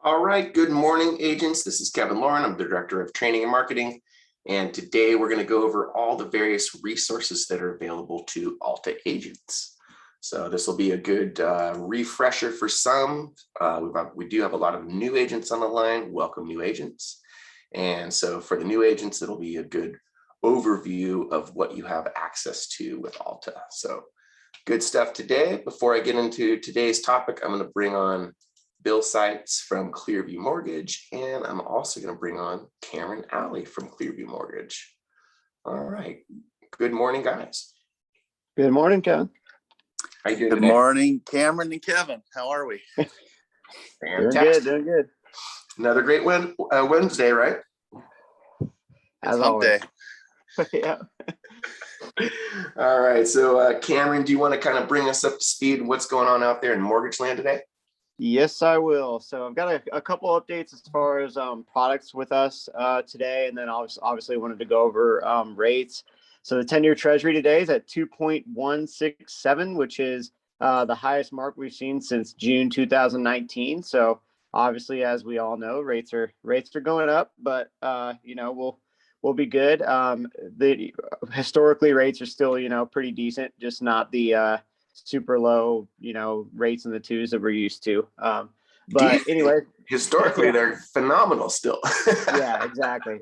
All right, good morning, agents. This is Kevin Lauren. I'm the Director of Training and Marketing. And today we're going to go over all the various resources that are available to Alta agents. So this will be a good refresher for some. We do have a lot of new agents on the line. Welcome, new agents. And so for the new agents, it'll be a good overview of what you have access to with Alta. So good stuff today. Before I get into today's topic, I'm going to bring on Bill Seitz from Clearview Mortgage, and I'm also going to bring on Cameron Alley from Clearview Mortgage. All right. Good morning, guys. Good morning, Kevin. How you doing Good today? morning, Cameron and Kevin. How are we? Fantastic. Doing good. Another great Wednesday, right? As Hump always. Yeah. All right. So Cameron, do you want to kind of bring us up to speed what's going on out there in mortgage land today? Yes, I will. So I've got a couple updates as far as products with us today, and then obviously wanted to go over rates. So the 10-year Treasury today is at 2.167, which is the highest mark we've seen since June 2019. So obviously, as we all know, rates are going up, but we'll be good. Historically, rates are still pretty decent, just not the super low, rates in the twos that we're used to. But anyway, historically, they're phenomenal still. Yeah, exactly.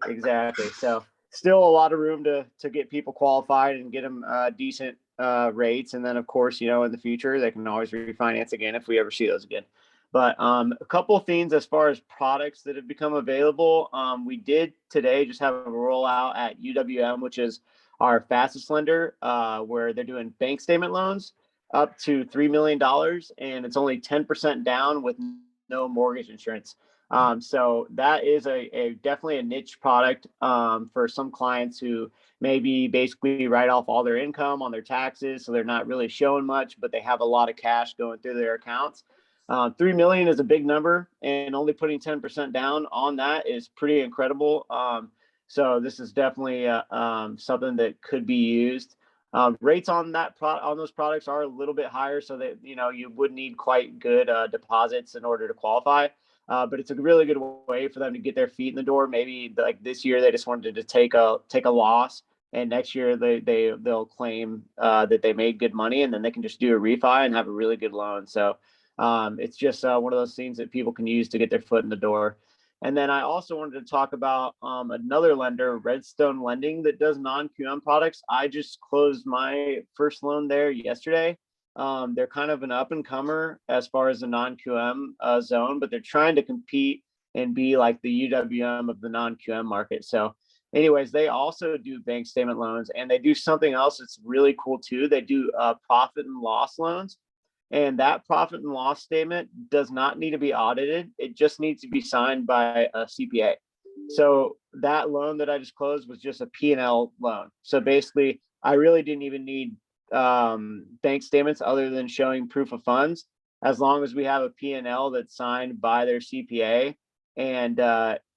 So still a lot of room to get people qualified and get them decent rates. And then, of course, in the future, they can always refinance again if we ever see those again. But a couple of things as far as products that have become available. We did today just have a rollout at UWM, which is our fastest lender, where they're doing bank statement loans up to $3 million, and it's only 10% down with no mortgage insurance. So that is a definitely a niche product for some clients who maybe basically write off all their income on their taxes, so they're not really showing much, but they have a lot of cash going through their accounts. 3 million is a big number, and only putting 10% down on that is pretty incredible. So this is definitely something that could be used. Rates on those products are a little bit higher, so that you would need quite good deposits in order to qualify. But it's a really good way for them to get their feet in the door. Maybe like this year they just wanted to take a loss, and next year they'll claim that they made good money, and then they can just do a refi and have a really good loan. So it's just one of those things that people can use to get their foot in the door. And then I also wanted to talk about another lender, Redstone Lending, that does non-QM products. I just closed my first loan there yesterday. They're kind of an up-and-comer as far as the non-QM zone, but they're trying to compete and be like the UWM of the non-QM market. So anyways, they also do bank statement loans, and they do something else that's really cool too. They do profit and loss loans. And that profit and loss statement does not need to be audited. It just needs to be signed by a CPA. So that loan that I just closed was just a P&L loan. So basically, I really didn't even need bank statements other than showing proof of funds. As long as we have a P&L that's signed by their CPA and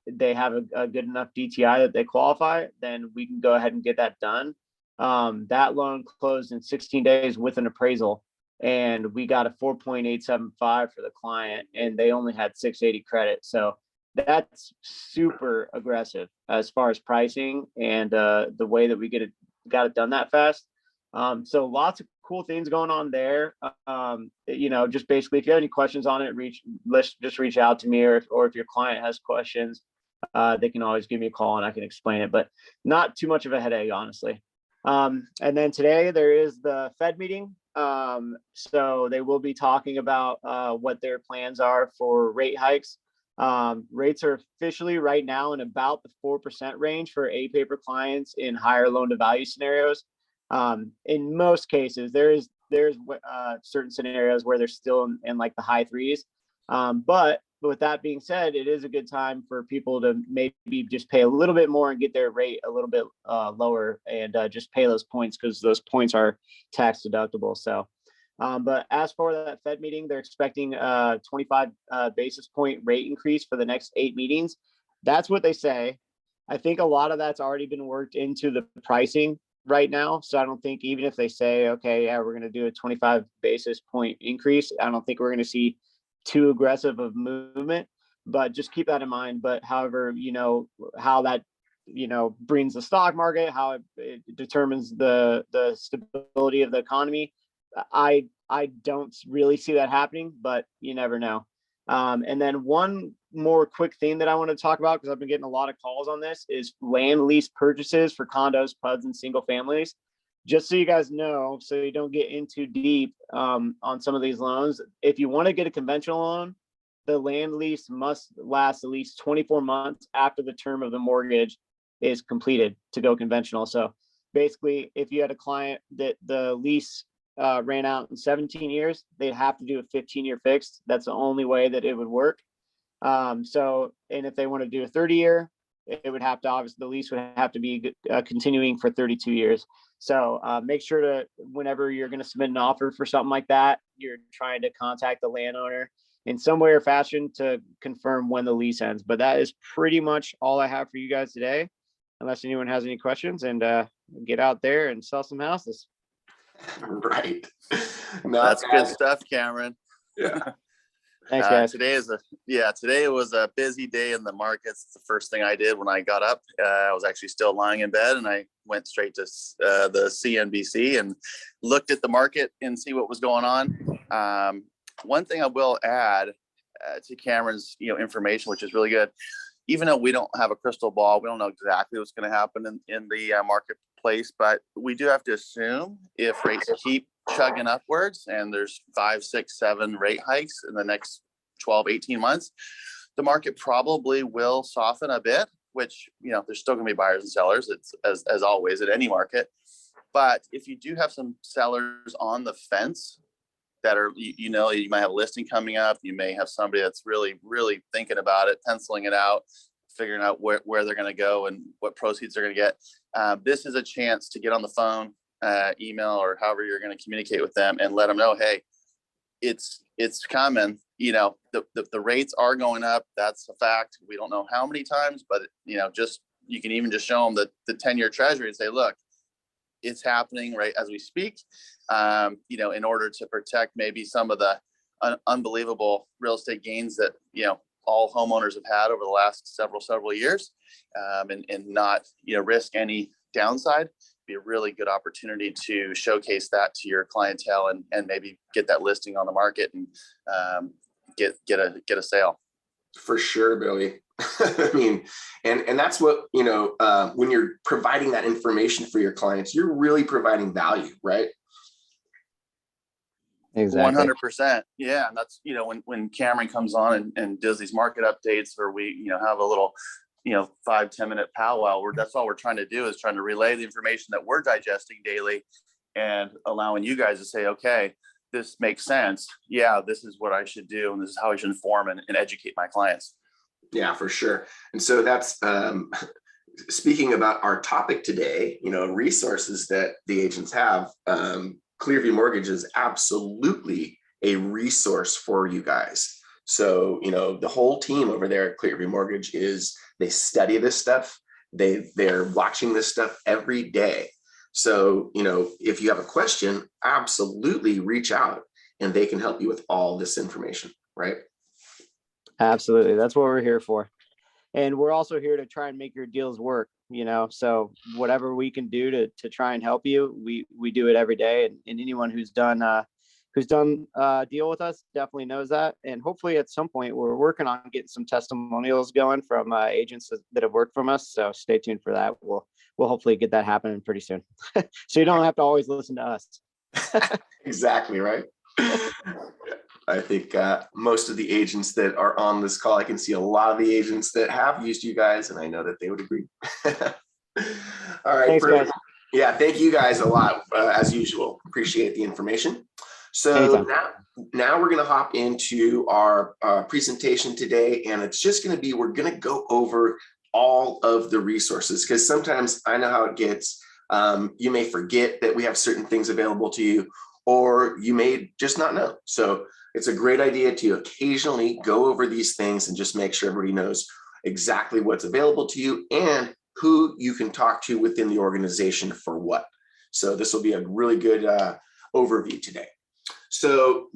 they have a good enough DTI that they qualify, then we can go ahead and get that done. That loan closed in 16 days with an appraisal. And we got a 4.875 for the client, and they only had 680 credit. So that's super aggressive as far as pricing and the way that we got it done that fast. So lots of cool things going on there. Just basically, if you have any questions on it, let's just reach out to me, or if your client has questions, they can always give me a call and I can explain it. But not too much of a headache, honestly. And then today there is the Fed meeting. So they will be talking about what their plans are for rate hikes. Rates are officially right now in about the 4% range for A-paper clients in higher loan to value scenarios. In most cases, there's certain scenarios where they're still in like the high threes. But with that being said, it is a good time for people to maybe just pay a little bit more and get their rate a little bit lower, and just pay those points, because those points are tax deductible. So, but as for that Fed meeting, they're expecting a 25 basis point rate increase for the next 8 meetings. That's what they say. I think a lot of that's already been worked into the pricing right now. So I don't think, even if they say, okay, yeah, we're going to do a 25 basis point increase, I don't think we're going to see too aggressive of movement. but just keep that in mind. But however, how that, brings the stock market, how it determines the stability of the economy. I don't really see that happening, but you never know. And then one more quick thing that I want to talk about, because I've been getting a lot of calls on this, is land lease purchases for condos, PUDs, and single families. Just so you guys know, so you don't get in too deep on some of these loans. If you want to get a conventional loan, the land lease must last at least 24 months after the term of the mortgage is completed to go conventional. So basically, if you had a client that the lease ran out in 17 years, they'd have to do a 15-year fixed. That's the only way that it would work. And if they want to do a 30-year, it would have to, obviously, the lease would have to be continuing for 32 years. So make sure to, whenever you're going to submit an offer for something like that, you're trying to contact the landowner in some way or fashion to confirm when the lease ends. But that is pretty much all I have for you guys today, unless anyone has any questions, and get out there and sell some houses. Right. That's good stuff, Cameron. Yeah. Thanks, guys. Today was a busy day in the markets. It's the first thing I did when I got up. I was actually still lying in bed, and I went straight to the CNBC and looked at the market and see what was going on. One thing I will add to Cameron's information, which is really good. Even though we don't have a crystal ball, we don't know exactly what's going to happen in the marketplace, but we do have to assume if rates keep chugging upwards and there's 5, 6, 7 rate hikes in the next 12, 18 months, the market probably will soften a bit, which, there's still going to be buyers and sellers. It's as always at any market. But if you do have some sellers on the fence that are, you might have a listing coming up, you may have somebody that's really, really thinking about it, penciling it out, figuring out where they're going to go and what proceeds they're going to get. This is a chance to get on the phone, email, or however you're going to communicate with them and let them know, hey, it's coming. The rates are going up. That's a fact. We don't know how many times, but you can even just show them the 10-year treasury and say, look, it's happening right as we speak. In order to protect maybe some of the unbelievable real estate gains that all homeowners have had over the last several years, and not risk any downside. Be a really good opportunity to showcase that to your clientele and maybe get that listing on the market and get a sale. For sure, Billy. I mean, and that's what, when you're providing that information for your clients, you're really providing value, right? Exactly. 100%. Yeah. And that's, when Cameron comes on and does these market updates, or we, have a little, 5-10 minute powwow, that's all we're trying to do, is trying to relay the information that we're digesting daily and allowing you guys to say, okay, this makes sense. Yeah, this is what I should do. And this is how I should inform and educate my clients. Yeah, for sure. And so that's speaking about our topic today, resources that the agents have. Clearview Mortgage is absolutely a resource for you guys. So, the whole team over there at Clearview Mortgage they study this stuff. They're watching this stuff every day. So, if you have a question, absolutely reach out and they can help you with all this information, right? Absolutely. That's what we're here for. And we're also here to try and make your deals work, so whatever we can do to try and help you, we do it every day. And anyone who's done deal with us definitely knows that. And hopefully at some point we're working on getting some testimonials going from agents that have worked from us. So stay tuned for that. We'll hopefully get that happening pretty soon. So you don't have to always listen to us. Exactly right. I think most of the agents that are on this call, I can see a lot of the agents that have used you guys, and I know that they would agree. All right. Thanks, guys. Yeah, thank you guys a lot, as usual. Appreciate the information. So now we're going to hop into our presentation today, and it's just going to be, we're going to go over all of the resources, because sometimes I know how it gets. You may forget that we have certain things available to you, or you may just not know. So it's a great idea to occasionally go over these things and just make sure everybody knows exactly what's available to you and who you can talk to within the organization for what. So this will be a really good overview today. So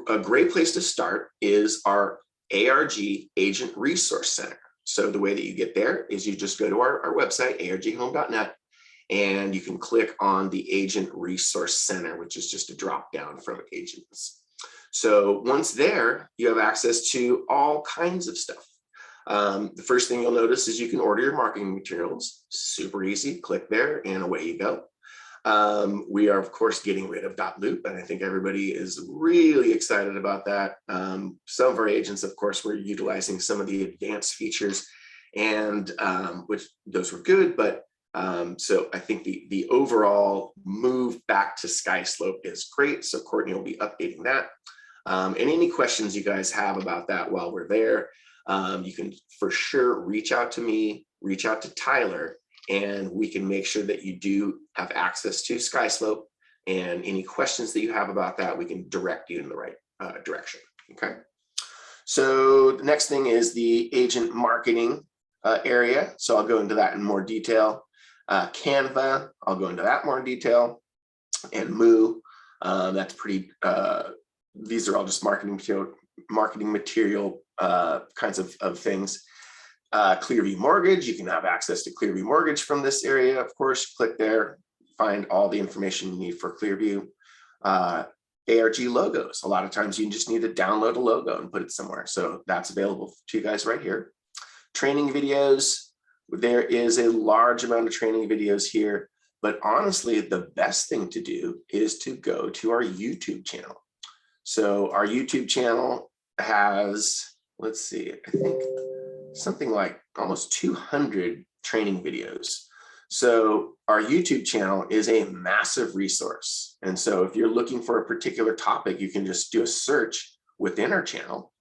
a great place to start is our ARG Agent Resource Center. So the way that you get there is you just go to our website, arghome.net, and you can click on the Agent Resource Center, which is just a drop down from agents. So once there, you have access to all kinds of stuff. The first thing you'll notice is you can order your marketing materials. Super easy. Click there and away you go. We are, of course, getting rid of .loop, and I think everybody is really excited about that. Some of our agents, of course, were utilizing some of the advanced features, and which those were good, but so I think the overall move back to Skyslope is great. So Courtney will be updating that. And any questions you guys have about that while we're there, you can for sure reach out to me, reach out to Tyler, and we can make sure that you do have access to Skyslope, and any questions that you have about that, we can direct you in the right direction. Okay. So the next thing is the agent marketing area. So I'll go into that in more detail. Canva, I'll go into that more in detail. And Moo, that's pretty, these are all just marketing material kinds of things. Clearview Mortgage, you can have access to Clearview Mortgage from this area. Of course, click there, find all the information you need for Clearview. ARG logos, a lot of times you just need to download a logo and put it somewhere. So that's available to you guys right here. Training videos, there is a large amount of training videos here, but honestly, the best thing to do is to go to our YouTube channel. So our YouTube channel has, let's see, I think something like almost 200 training videos. So our YouTube channel is a massive resource. And so if you're looking for a particular topic, you can just do a search within our channel.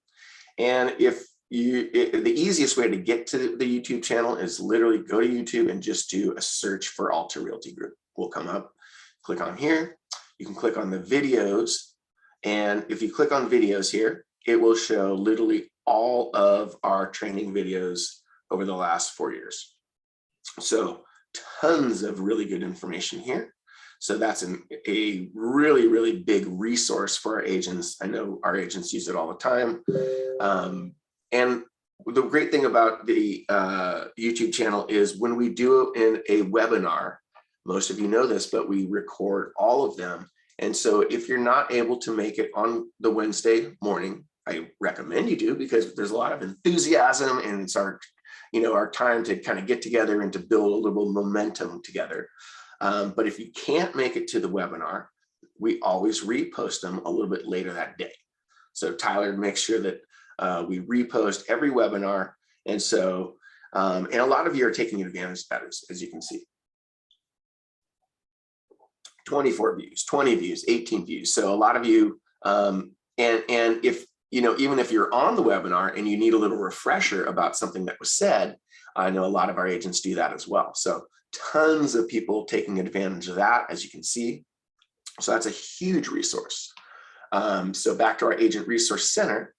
And if the easiest way to get to the YouTube channel is literally go to YouTube and just do a search for Alta Realty Group. Will come up, click on here. You can click on the videos. And if you click on videos here, it will show literally all of our training videos over the last 4 years. So tons of really good information here. So that's a really, really big resource for our agents. I know our agents use it all the time. And the great thing about the YouTube channel is when we do in a webinar, most of you know this, but we record all of them. And so if you're not able to make it on the Wednesday morning, I recommend you do, because there's a lot of enthusiasm and it's our time to kind of get together and to build a little momentum together. But if you can't make it to the webinar, we always repost them a little bit later that day. So Tyler makes sure that we repost every webinar. And so, and a lot of you are taking advantage of that, as you can see. 24 views, 20 views, 18 views. So a lot of you, and if, even if you're on the webinar and you need a little refresher about something that was said, I know a lot of our agents do that as well. So tons of people taking advantage of that, as you can see. So that's a huge resource. So back to our Agent Resource Center,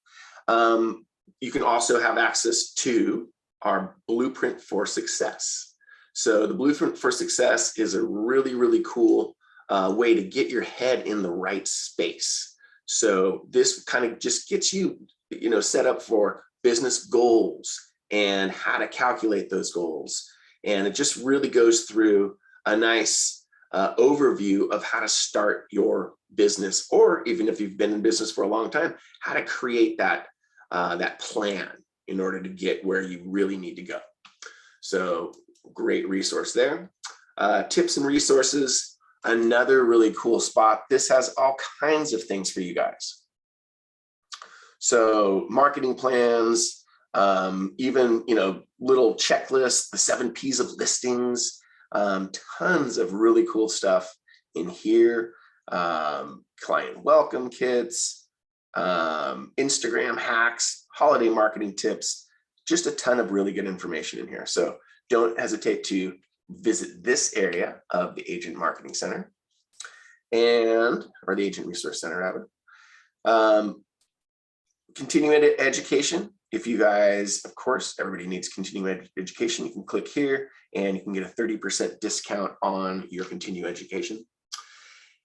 you can also have access to our Blueprint for Success. So the Blueprint for Success is a really, really cool way to get your head in the right space. So this kind of just gets you, set up for business goals and how to calculate those goals. And it just really goes through a nice overview of how to start your business, or even if you've been in business for a long time, how to create that plan in order to get where you really need to go. So great resource there. Tips and resources. Another really cool spot. This has all kinds of things for you guys. So marketing plans, even, little checklists, the 7 P's of listings, tons of really cool stuff in here. Client welcome kits, Instagram hacks, holiday marketing tips, just a ton of really good information in here. So don't hesitate to visit this area of the Agent Marketing Center or the Agent Resource Center rather. Continuing education. If you guys, of course, everybody needs continuing education, you can click here and you can get a 30% discount on your continuing education.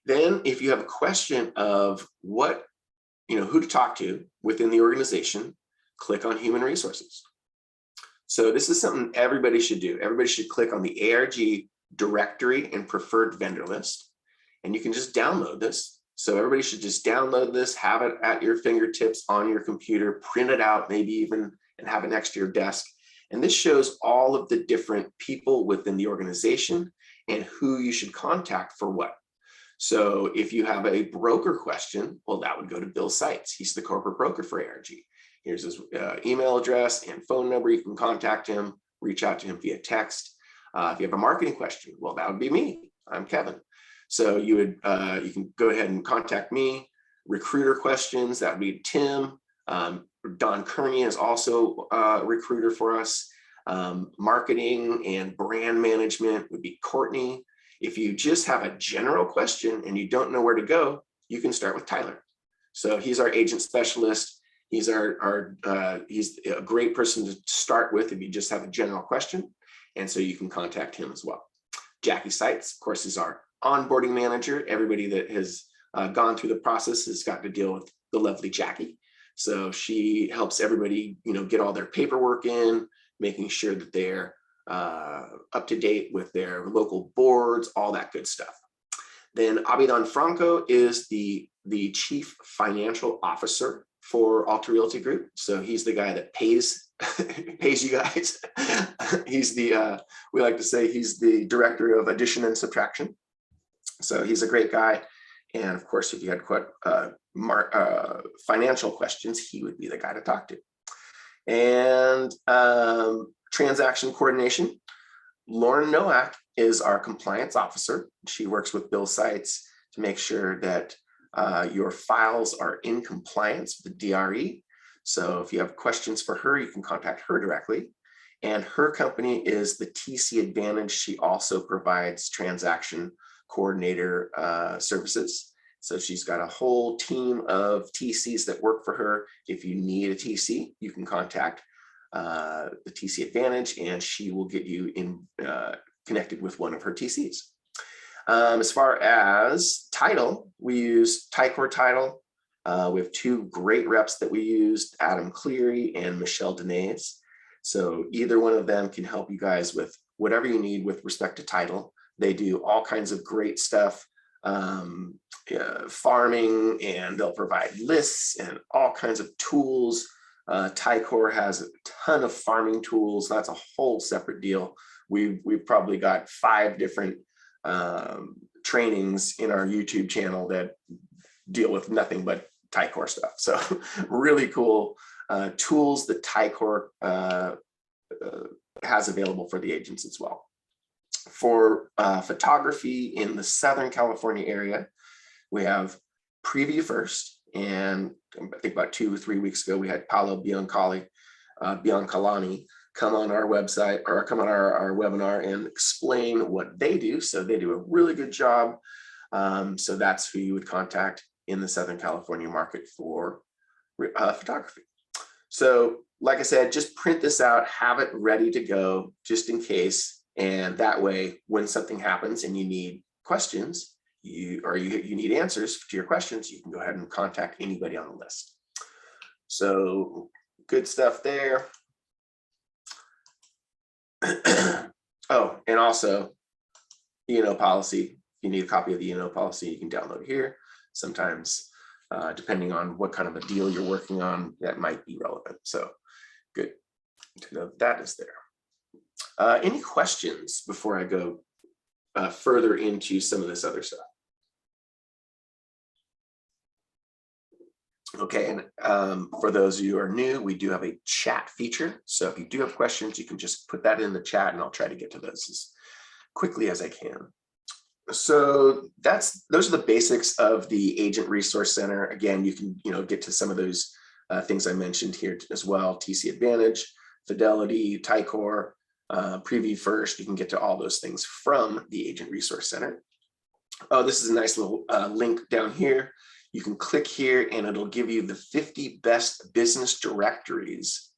Then if you have a question of who to talk to within the organization, click on human resources. So this is something everybody should do. Everybody should click on the ARG directory and preferred vendor list. And you can just download this. So everybody should just download this, have it at your fingertips on your computer, print it out, maybe even, and have it next to your desk. And this shows all of the different people within the organization and who you should contact for what. So if you have a broker question, well, that would go to Bill Seitz. He's the corporate broker for ARG. Here's his email address and phone number. You can contact him, reach out to him via text. If you have a marketing question, well, that would be me. I'm Kevin. So you can go ahead and contact me. Recruiter questions, that would be Tim. Don Kearney is also a recruiter for us. Marketing and brand management would be Courtney. If you just have a general question and you don't know where to go, you can start with Tyler. So he's our agent specialist. He's he's a great person to start with if you just have a general question. And so you can contact him as well. Jackie Seitz, of course, is our onboarding manager. Everybody that has gone through the process has got to deal with the lovely Jackie. So she helps everybody, get all their paperwork in, making sure that they're up to date with their local boards, all that good stuff. Then Abidan Franco is the chief financial officer for Alta Realty Group. So he's the guy that pays you guys. He's we like to say he's the director of addition and subtraction. So he's a great guy. And of course, if you had financial questions, he would be the guy to talk to. And transaction coordination. Lauren Nowak is our compliance officer. She works with Bill Seitz to make sure that your files are in compliance with the DRE. So if you have questions for her, you can contact her directly. And her company is the TC Advantage. She also provides transaction coordinator services. So she's got a whole team of TCs that work for her. If you need a TC, you can contact the TC Advantage and she will get you connected with one of her TCs. As far as title, we use Tycor Title. We have two great reps that we use, Adam Cleary and Michelle Denez. So either one of them can help you guys with whatever you need with respect to title. They do all kinds of great stuff, farming, and they'll provide lists and all kinds of tools. Tycor has a ton of farming tools. That's a whole separate deal. We've probably got 5 different trainings in our YouTube channel that deal with nothing but Tycor stuff. So really cool tools that Tycor has available for the agents as well. For photography in the Southern California area, we have Preview First, and I think about 2 or 3 weeks ago, we had Paolo Biancalani come on our website or come on our webinar and explain what they do. So they do a really good job. So that's who you would contact in the Southern California market for photography. So like I said, just print this out, have it ready to go just in case. And that way, when something happens and you need questions, you need answers to your questions, you can go ahead and contact anybody on the list. So good stuff there. Oh, and also, policy. If you need a copy of the policy, you can download it here. Sometimes, depending on what kind of a deal you're working on, that might be relevant. So good to know that is there. Any questions before I go further into some of this other stuff? Okay, and for those of you who are new, we do have a chat feature. So if you do have questions, you can just put that in the chat and I'll try to get to those as quickly as I can. So those are the basics of the Agent Resource Center. Again, you can get to some of those things I mentioned here as well: TC Advantage, Fidelity, Tycor, Preview First. You can get to all those things from the Agent Resource Center. Oh, this is a nice little link down here. You can click here and it'll give you the 50 best business directories.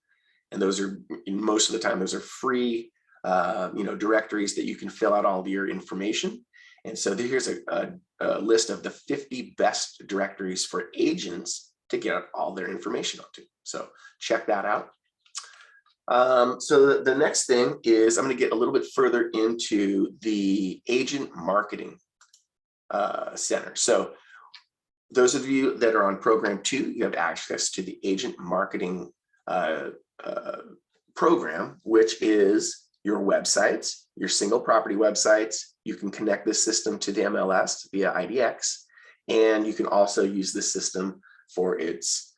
And those are, most of the time, those are free, directories that you can fill out all your information. And so here's a list of the 50 best directories for agents to get all their information onto. So check that out. So the next thing is I'm going to get a little bit further into the agent marketing center. So those of you that are on program 2, you have access to the agent marketing program, which is your websites, your single property websites. You can connect this system to the MLS via IDX, and you can also use this system for its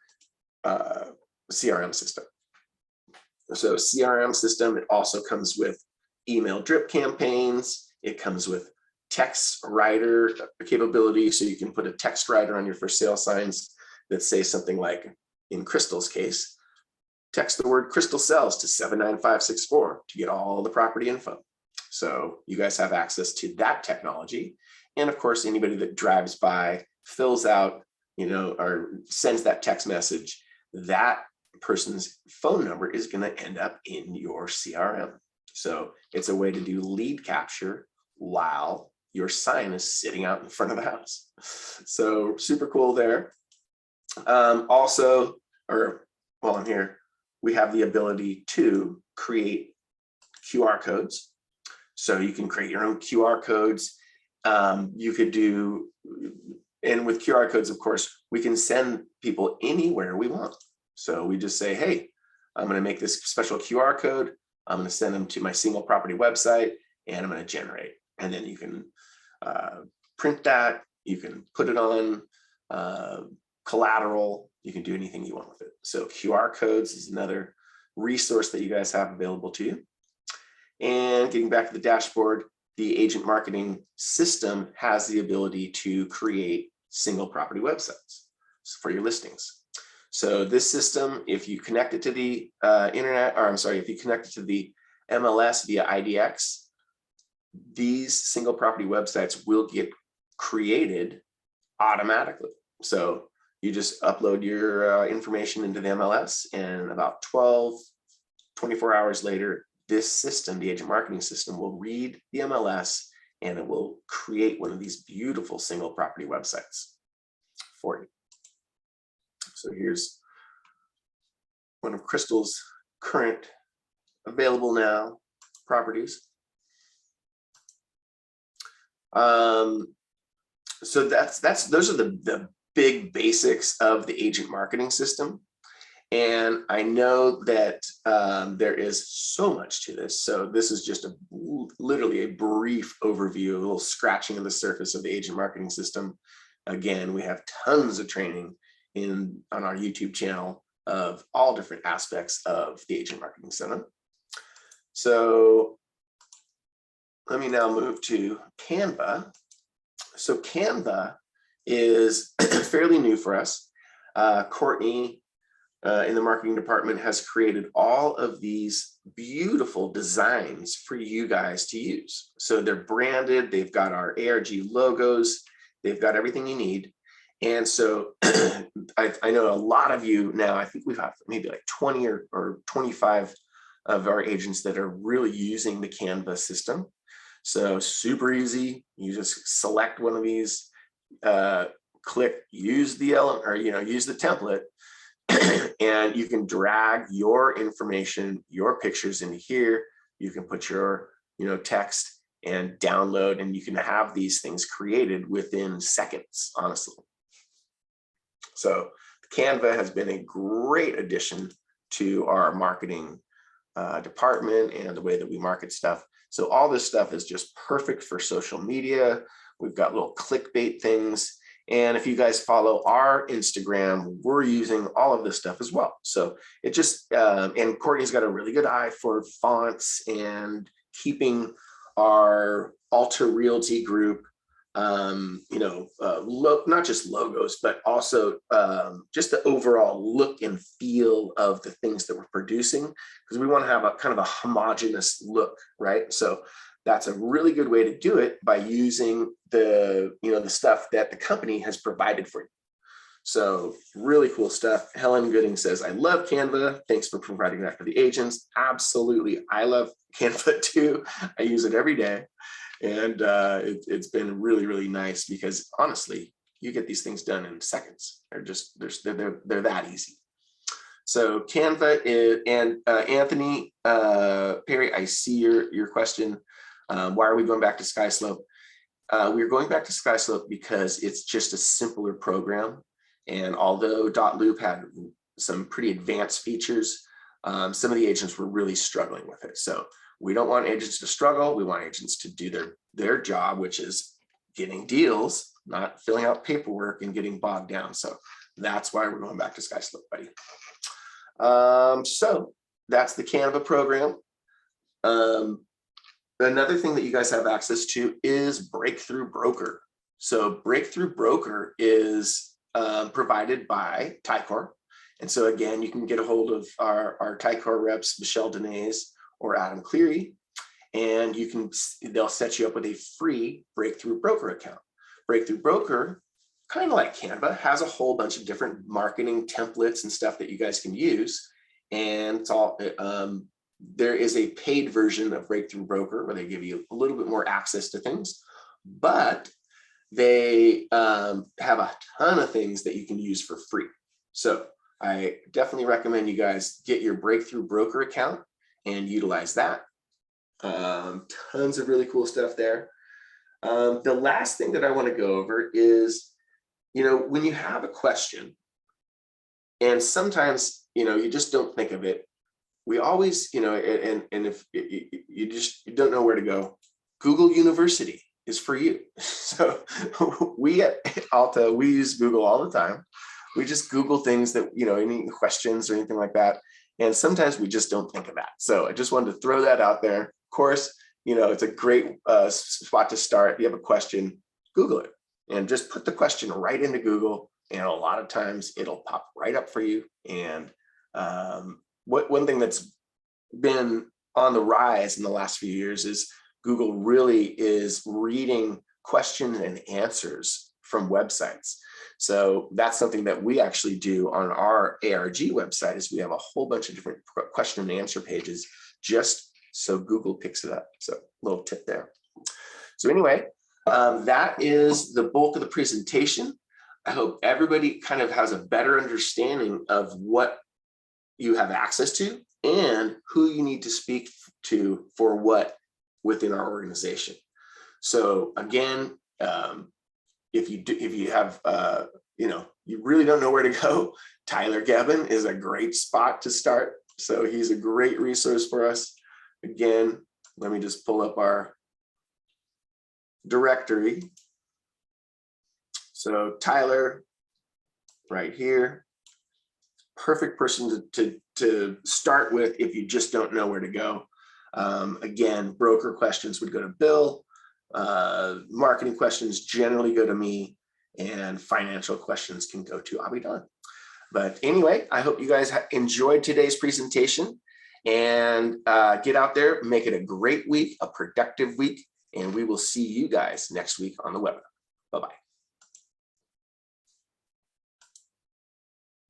CRM system. So CRM system, it also comes with email drip campaigns. It comes with text writer capability. So you can put a text writer on your for sale signs that say something like, in Crystal's case, text the word Crystal sells to 79564 to get all the property info. So you guys have access to that technology. And of course, anybody that drives by, fills out, or sends that text message, that person's phone number is going to end up in your CRM. So it's a way to do lead capture while your sign is sitting out in front of the house. So super cool there. Also, or while I'm here, we have the ability to create QR codes. So you can create your own QR codes. You could do, and with QR codes, of course, we can send people anywhere we want. So we just say, hey, I'm going to make this special QR code. I'm going to send them to my single property website, and I'm going to generate. And then you can print that. You can put it on collateral. You can do anything you want with it. So QR codes is another resource that you guys have available to you. And getting back to the dashboard, the agent marketing system has the ability to create single property websites for your listings. So this system, if you connect it to the if you connect it to the MLS via IDX, these single property websites will get created automatically. So you just upload your information into the MLS, and about 24 hours later, this system, the agent marketing system, will read the MLS and it will create one of these beautiful single property websites for you. So here's one of Crystal's current available now properties. So those are the big basics of the agent marketing system. And I know that there is so much to this. So this is just literally a brief overview, a little scratching of the surface of the agent marketing system. Again, we have tons of training on our YouTube channel of all different aspects of the agent marketing center. So let me now move to Canva. So Canva is fairly new for us. Courtney in the marketing department has created all of these beautiful designs for you guys to use. So they're branded, they've got our ARG logos, they've got everything you need. And so I know a lot of you now, I think we've got maybe like 20 or 25 of our agents that are really using the Canva system. So super easy. You just select one of these, click use the element, or use the template, and you can drag your information, your pictures into here. You can put your text and download, and you can have these things created within seconds, honestly. So Canva has been a great addition to our marketing department and the way that we market stuff. So all this stuff is just perfect for social media. We've got little clickbait things. And if you guys follow our Instagram, we're using all of this stuff as well. So it just, and Courtney's got a really good eye for fonts and keeping our Alta Realty group, not just logos, but also just the overall look and feel of the things that we're producing, because we want to have a kind of a homogeneous look, right? So that's a really good way to do it, by using the stuff that the company has provided for you. So really cool stuff. Helen Gooding says, I love Canva. Thanks for providing that for the agents. Absolutely. I love Canva too. I use it every day. And it's been really, really nice, because honestly, you get these things done in seconds. They're that easy. So Canva is, and Anthony Perry, I see your question. Why are we going back to Skyslope? We're going back to Skyslope because it's just a simpler program. And although .loop had some pretty advanced features, some of the agents were really struggling with it. So we don't want agents to struggle. We want agents to do their job, which is getting deals, not filling out paperwork and getting bogged down. So that's why we're going back to Skyslope, buddy. So that's the Canva program. Another thing that you guys have access to is Breakthrough Broker. So Breakthrough Broker is provided by Tycor. And so again, you can get a hold of our Tycor reps, Michelle Denise or Adam Cleary, and they'll set you up with a free Breakthrough Broker account. Breakthrough Broker, kind of like Canva, has a whole bunch of different marketing templates and stuff that you guys can use. And it's all there is a paid version of Breakthrough Broker where they give you a little bit more access to things, but they have a ton of things that you can use for free. So I definitely recommend you guys get your Breakthrough Broker account and utilize that. Tons of really cool stuff there. The last thing that I want to go over is, when you have a question, and sometimes, you just don't think of it. We always, and if you don't know where to go, Google University is for you. So we at Alta, we use Google all the time. We just Google things that, any questions or anything like that. And sometimes we just don't think of that. So I just wanted to throw that out there. Of course, it's a great spot to start. If you have a question, Google it and just put the question right into Google. And a lot of times it'll pop right up for you. And one thing that's been on the rise in the last few years is Google really is reading questions and answers from websites. So that's something that we actually do on our ARG website, is we have a whole bunch of different question and answer pages just so Google picks it up. So little tip there. So anyway, that is the bulk of the presentation. I hope everybody kind of has a better understanding of what you have access to and who you need to speak to for what within our organization. So again, if you have, you really don't know where to go, Tyler Gebben is a great spot to start. So he's a great resource for us. Again, let me just pull up our directory. So Tyler, right here, perfect person to start with if you just don't know where to go. Again, broker questions would go to Bill. Marketing questions generally go to me, and financial questions can go to Abidan. But anyway, I hope you guys enjoyed today's presentation, and get out there, make it a great week, a productive week, and we will see you guys next week on the webinar.